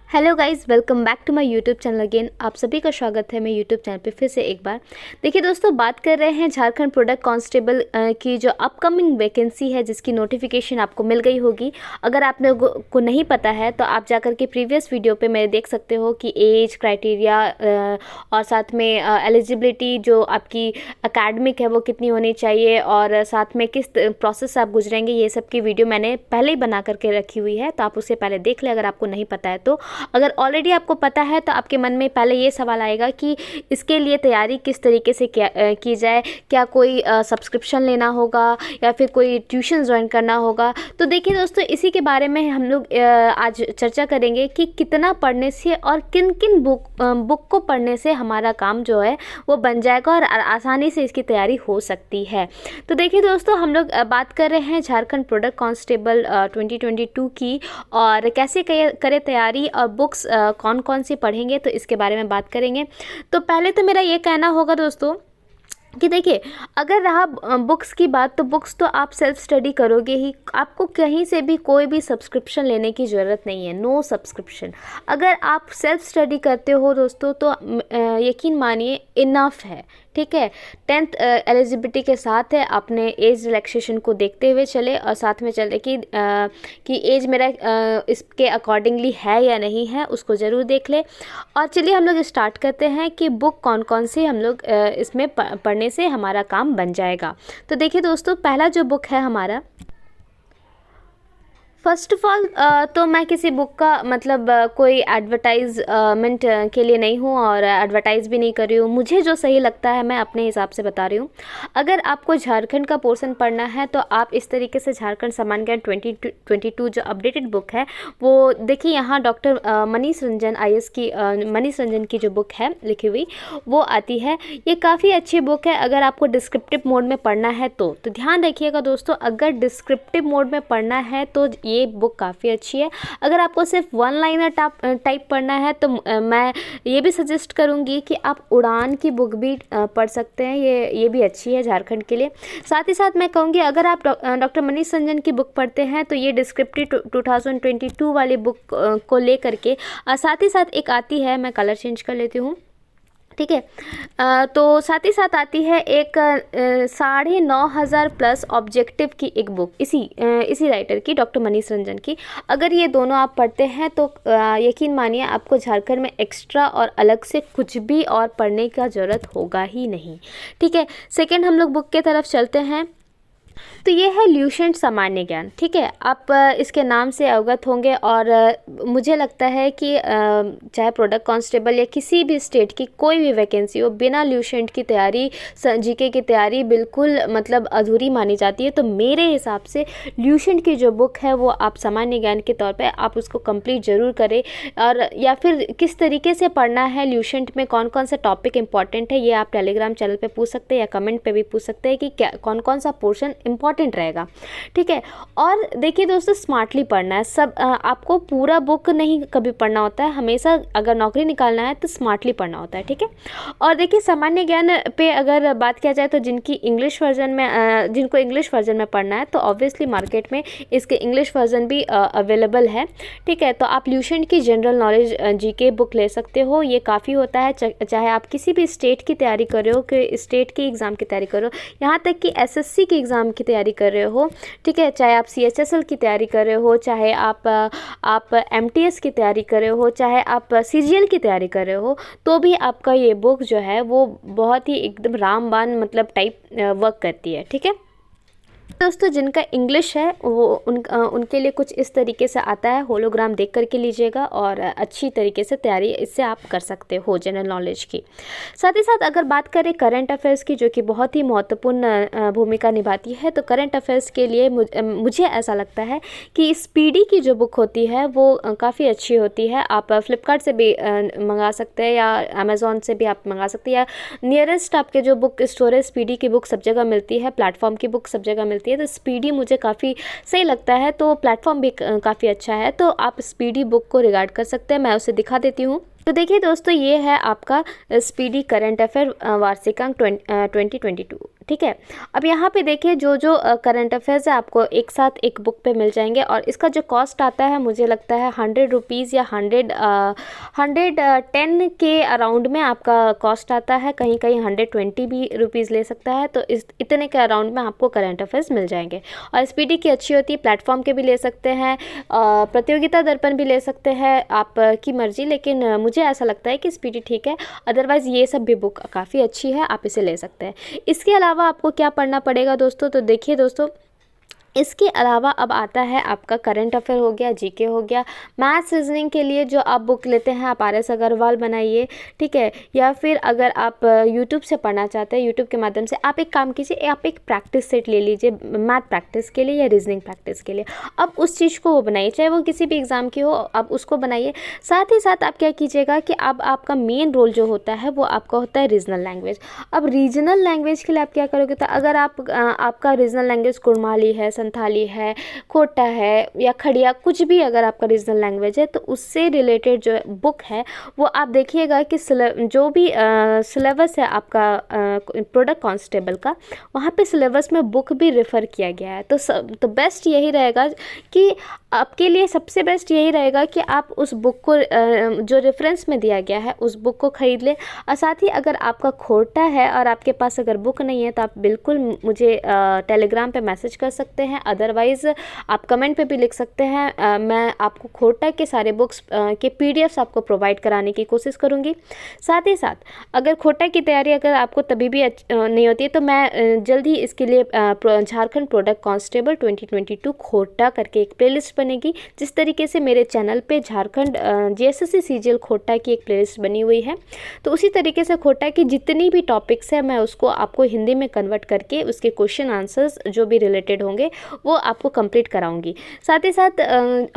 Hello guys, welcome back to my YouTube channel again. आप सभी का स्वागत है मेरे यूट्यूब चैनल पे फिर से एक बार। देखिए दोस्तों, बात कर रहे हैं झारखंड प्रोडक्ट कांस्टेबल की जो अपकमिंग वैकेंसी है, जिसकी नोटिफिकेशन आपको मिल गई होगी। अगर आप लोगों को नहीं पता है तो आप जाकर के प्रीवियस वीडियो पे मेरे देख सकते हो कि एज क्राइटेरिया और साथ में एलिजिबिलिटी जो आपकी अकेडमिक है वो कितनी होनी चाहिए और साथ में किस प्रोसेस से आप गुजरेंगे, ये सब की वीडियो मैंने पहले ही बना करके रखी हुई है, तो आप उसे पहले देख लें अगर आपको नहीं पता है तो। अगर ऑलरेडी आपको पता है तो आपके मन में पहले ये सवाल आएगा कि इसके लिए तैयारी किस तरीके से की जाए, क्या कोई सब्सक्रिप्शन लेना होगा या फिर कोई ट्यूशन ज्वाइन करना होगा। तो देखिए दोस्तों, इसी के बारे में हम लोग आज चर्चा करेंगे कि कितना पढ़ने से और किन किन बुक को पढ़ने से हमारा काम जो है वो बन जाएगा और आसानी से इसकी तैयारी हो सकती है। तो देखिए दोस्तों, हम लोग बात कर रहे हैं झारखंड प्रोडक्ट कांस्टेबल 2022 की, और कैसे करें तैयारी और बुक्स कौन कौन सी पढ़ेंगे, तो इसके बारे में बात करेंगे। तो पहले तो मेरा ये कहना होगा दोस्तों कि देखिए, अगर रहा बुक्स की बात, तो बुक्स तो आप सेल्फ स्टडी करोगे ही। आपको कहीं से भी कोई भी सब्सक्रिप्शन लेने की ज़रूरत नहीं है, नो सब्सक्रिप्शन। अगर आप सेल्फ स्टडी करते हो दोस्तों तो यकीन मानिए इनफ है, ठीक है। 10th एलिजिबिलिटी के साथ है, अपने एज रिलैक्सेशन को देखते हुए चले और साथ में चले कि एज मेरा इसके अकॉर्डिंगली है या नहीं है, उसको ज़रूर देख ले। और चलिए हम लोग स्टार्ट करते हैं कि बुक कौन कौन सी हम लोग इसमें पढ़ने से हमारा काम बन जाएगा। तो देखिए दोस्तों, पहला जो बुक है हमारा, फर्स्ट ऑफ ऑल तो मैं किसी बुक का मतलब कोई एडवर्टाइजमेंट के लिए नहीं हूँ और एडवर्टाइज़ भी नहीं कर रही हूँ। मुझे जो सही लगता है मैं अपने हिसाब से बता रही हूँ। अगर आपको झारखंड का पोर्शन पढ़ना है तो आप इस तरीके से झारखंड सामान्य ज्ञान 2022 जो अपडेटेड बुक है वो देखिए। यहाँ डॉक्टर मनीष रंजन IAS की मनीष रंजन की जो बुक है लिखी हुई वो आती है। ये काफ़ी अच्छी बुक है अगर आपको डिस्क्रिप्टिव मोड में पढ़ना है तो ध्यान रखिएगा दोस्तों, अगर डिस्क्रिप्टिव मोड में पढ़ना है तो ये बुक काफ़ी अच्छी है। अगर आपको सिर्फ वन लाइनर टाइप पढ़ना है तो मैं ये भी सजेस्ट करूँगी कि आप उड़ान की बुक भी पढ़ सकते हैं, ये भी अच्छी है झारखंड के लिए। साथ ही साथ मैं कहूँगी, अगर आप डॉक्टर मनीष रंजन की बुक पढ़ते हैं तो ये डिस्क्रिप्टिव 2022 वाली बुक को ले करके साथ ही साथ एक आती है, मैं कलर चेंज कर लेती हूँ, ठीक है। तो साथ ही साथ आती है एक 9,500 प्लस ऑब्जेक्टिव की एक बुक इसी राइटर की, डॉक्टर मनीष रंजन की। अगर ये दोनों आप पढ़ते हैं तो यकीन मानिए आपको झारखंड में एक्स्ट्रा और अलग से कुछ भी और पढ़ने का ज़रूरत होगा ही नहीं, ठीक है। सेकेंड हम लोग बुक के तरफ चलते हैं, तो ये है ल्यूसेंट सामान्य ज्ञान, ठीक है। आप इसके नाम से अवगत होंगे और मुझे लगता है कि चाहे प्रोडक्ट कांस्टेबल या किसी भी स्टेट की कोई भी वैकेंसी हो, बिना ल्यूसेंट की तैयारी, जीके की तैयारी बिल्कुल मतलब अधूरी मानी जाती है। तो मेरे हिसाब से ल्यूसेंट की जो बुक है वो आप सामान्य ज्ञान के तौर पे आप उसको कंप्लीट ज़रूर करें। और या फिर किस तरीके से पढ़ना है, ल्यूसेंट में कौन कौन सा टॉपिक इंपॉर्टेंट है, ये आप टेलीग्राम चैनल पर पूछ सकते हैं या कमेंट पर भी पूछ सकते हैं कि क्या कौन कौन सा पोर्शन इंपॉर्टेंट रहेगा, ठीक है। और देखिए दोस्तों, स्मार्टली पढ़ना है। सब आपको पूरा बुक नहीं कभी पढ़ना होता है, हमेशा अगर नौकरी निकालना है तो स्मार्टली पढ़ना होता है, ठीक है। और देखिए, सामान्य ज्ञान पे अगर बात किया जाए तो जिनको इंग्लिश वर्जन में पढ़ना है तो ऑब्वियसली मार्केट में इसके इंग्लिश वर्जन भी अवेलेबल है, ठीक है। तो आप ल्यूसेंट की जनरल नॉलेज जीके बुक ले सकते हो, ये काफ़ी होता है। चाहे आप किसी भी स्टेट की तैयारी कर रहे हो, कि स्टेट की एग्ज़ाम की तैयारी कर रहे हो, यहाँ तक कि SSC की एग्ज़ाम की तैयारी कर रहे हो, ठीक है। चाहे आप CHSL की तैयारी कर रहे हो, चाहे आप MTS की तैयारी कर रहे हो, चाहे आप CGL की तैयारी कर रहे हो, तो भी आपका ये बुक जो है वो बहुत ही एकदम रामबाण मतलब टाइप वर्क करती है, ठीक है। दोस्तों, जिनका इंग्लिश है वो उनके लिए कुछ इस तरीके से आता है, होलोग्राम देख करके लीजिएगा और अच्छी तरीके से तैयारी इससे आप कर सकते हो जनरल नॉलेज की। साथ ही साथ अगर बात करें करंट अफेयर्स की, जो कि बहुत ही महत्वपूर्ण भूमिका निभाती है, तो करंट अफेयर्स के लिए मुझे ऐसा लगता है कि स्पीडी की जो बुक होती है वो काफ़ी अच्छी होती है। आप फ्लिपकार्ट से भी मंगा सकते हैं या अमेज़ॉन से भी आप मंगा सकते हैं, या नियरेस्ट आपके जो बुक स्टोर स्पीडी की बुक सब जगह मिलती है, प्लेटफॉर्म की बुक सब जगह मिलती है। तो स्पीडी मुझे काफ़ी सही लगता है, तो प्लेटफॉर्म भी काफ़ी अच्छा है, तो आप स्पीडी बुक को रिगार्ड कर सकते हैं। मैं उसे दिखा देती हूँ। तो देखिए दोस्तों, ये है आपका स्पीडी करंट अफेयर वार्षिकांक 2022, ठीक है। अब यहाँ पे देखिए जो जो करंट अफेयर्स है आपको एक साथ एक बुक पे मिल जाएंगे, और इसका जो कॉस्ट आता है मुझे लगता है 100 रुपीज़ या 110 के अराउंड में आपका कॉस्ट आता है, कहीं कहीं 120 भी रुपीज़ ले सकता है। तो इस इतने के अराउंड में आपको करंट अफेयर्स मिल जाएंगे। और स्पीडी की अच्छी होती है, प्लेटफॉर्म के भी ले सकते हैं, प्रतियोगिता दर्पण भी ले सकते हैं, आपकी मर्जी, लेकिन मुझे ऐसा लगता है कि स्पीडी ठीक है। अदरवाइज़ ये सब भी बुक काफ़ी अच्छी है, आप इसे ले सकते हैं। इसके अलावा आपको क्या पढ़ना पड़ेगा दोस्तों, तो देखिए दोस्तों, इसके अलावा अब आता है आपका करंट अफेयर हो गया, जीके हो गया। मैथ्स रीजनिंग के लिए जो आप बुक लेते हैं आप RS अग्रवाल बनाइए, ठीक है। या फिर अगर आप यूट्यूब से पढ़ना चाहते हैं, यूट्यूब के माध्यम से आप एक काम कीजिए, आप एक प्रैक्टिस सेट ले लीजिए मैथ प्रैक्टिस के लिए या रीजनिंग प्रैक्टिस के लिए। अब उस चीज़ को वो बनाइए, चाहे वो किसी भी एग्ज़ाम की हो, आप उसको बनाइए। साथ ही साथ आप क्या कीजिएगा कि अब आपका मेन रोल जो होता है वो आपका होता है रीजनल लैंग्वेज। अब रीजनल लैंग्वेज के लिए आप क्या करोगे, तो अगर आपका रीजनल लैंग्वेज कुड़माली है, संथाली है, खोटा है या खड़िया, कुछ भी अगर आपका रीजनल लैंग्वेज है, तो उससे रिलेटेड जो बुक है वो आप देखिएगा कि जो भी सिलेबस है आपका प्रोडक्ट कांस्टेबल का, वहाँ पे सिलेबस में बुक भी रेफ़र किया गया है। तो बेस्ट यही रहेगा कि आपके लिए सबसे बेस्ट यही रहेगा कि आप उस बुक को जो रेफरेंस में दिया गया है उस बुक को ख़रीद लें। और साथ ही अगर आपका खोटा है और आपके पास अगर बुक नहीं है तो आप बिल्कुल मुझे टेलीग्राम पे मैसेज कर सकते हैं, अदरवाइज़ आप कमेंट पे भी लिख सकते हैं। मैं आपको खोटा के सारे बुक्स के PDFs आपको प्रोवाइड कराने की कोशिश करूँगी। साथ ही साथ अगर खोटा की तैयारी अगर आपको तभी भी नहीं होती है तो मैं जल्द ही इसके लिए झारखंड प्रोडक्ट कांस्टेबल 2022 खोटा करके एक प्लेलिस्ट बनेगी। जिस तरीके से मेरे चैनल पे झारखंड JSSC CGL खोटा की एक प्लेलिस्ट बनी हुई है, तो उसी तरीके से खोटा की जितनी भी टॉपिक्स है मैं उसको आपको हिंदी में कन्वर्ट करके उसके क्वेश्चन आंसर्स जो भी रिलेटेड होंगे वो आपको कंप्लीट कराऊंगी। साथ ही साथ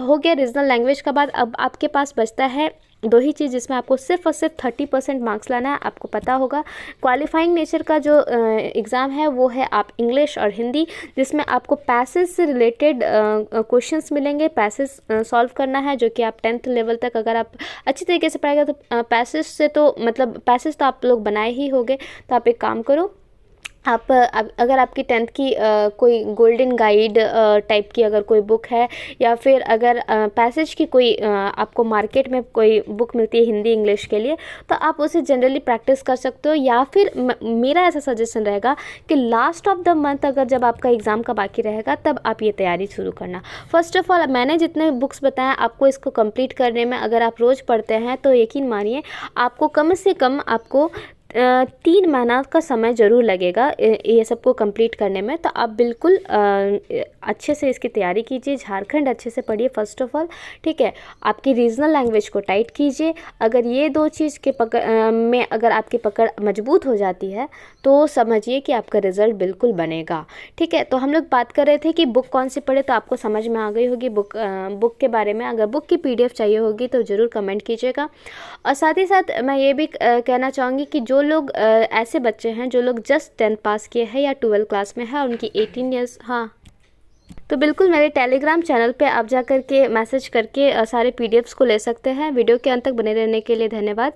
हो गया रीजनल लैंग्वेज का बाद, अब आपके पास बचता है दो ही चीज़ जिसमें आपको सिर्फ और सिर्फ 30% मार्क्स लाना है। आपको पता होगा क्वालिफाइंग नेचर का जो एग्ज़ाम है वो है आप इंग्लिश और हिंदी, जिसमें आपको पैसेज से रिलेटेड क्वेश्चंस मिलेंगे, पैसेज सॉल्व करना है, जो कि आप 10th लेवल तक अगर आप अच्छी तरीके से पढ़ाएगा तो पैसेज से तो मतलब पैसेज तो आप लोग बनाए ही होंगे। तो आप एक काम करो, आप अगर आपकी 10th की कोई गोल्डन गाइड टाइप की अगर कोई बुक है, या फिर अगर पैसेज की कोई आपको मार्केट में कोई बुक मिलती है हिंदी इंग्लिश के लिए, तो आप उसे जनरली प्रैक्टिस कर सकते हो। या फिर मेरा ऐसा सजेशन रहेगा कि लास्ट ऑफ द मंथ अगर जब आपका एग्ज़ाम का बाकी रहेगा तब आप ये तैयारी शुरू करना। फर्स्ट ऑफ ऑल मैंने जितने बुक्स बताया आपको इसको कंप्लीट करने में अगर आप रोज़ पढ़ते हैं तो यकीन मानिए आपको कम से कम आपको 3 महीना का समय ज़रूर लगेगा ये सबको कंप्लीट करने में। तो आप बिल्कुल अच्छे से इसकी तैयारी कीजिए, झारखंड अच्छे से पढ़िए फर्स्ट ऑफ ऑल, ठीक है। आपकी रीजनल लैंग्वेज को टाइट कीजिए। अगर ये दो चीज़ के में अगर आपकी पकड़ मजबूत हो जाती है तो समझिए कि आपका रिज़ल्ट बिल्कुल बनेगा, ठीक है। तो हम लोग बात कर रहे थे कि बुक कौन सी पढ़े, तो आपको समझ में आ गई होगी बुक के बारे में। अगर बुक की PDF चाहिए होगी तो ज़रूर कमेंट कीजिएगा। और साथ ही साथ मैं ये भी कहना चाहूँगी कि जो लोग ऐसे बच्चे हैं जो लोग जस्ट 10th पास किए हैं या 12th क्लास में है, उनकी 18 ईयर्स, हाँ, तो बिल्कुल मेरे टेलीग्राम चैनल पे आप जा कर के मैसेज करके सारे PDFs को ले सकते हैं। वीडियो के अंत तक बने रहने के लिए धन्यवाद।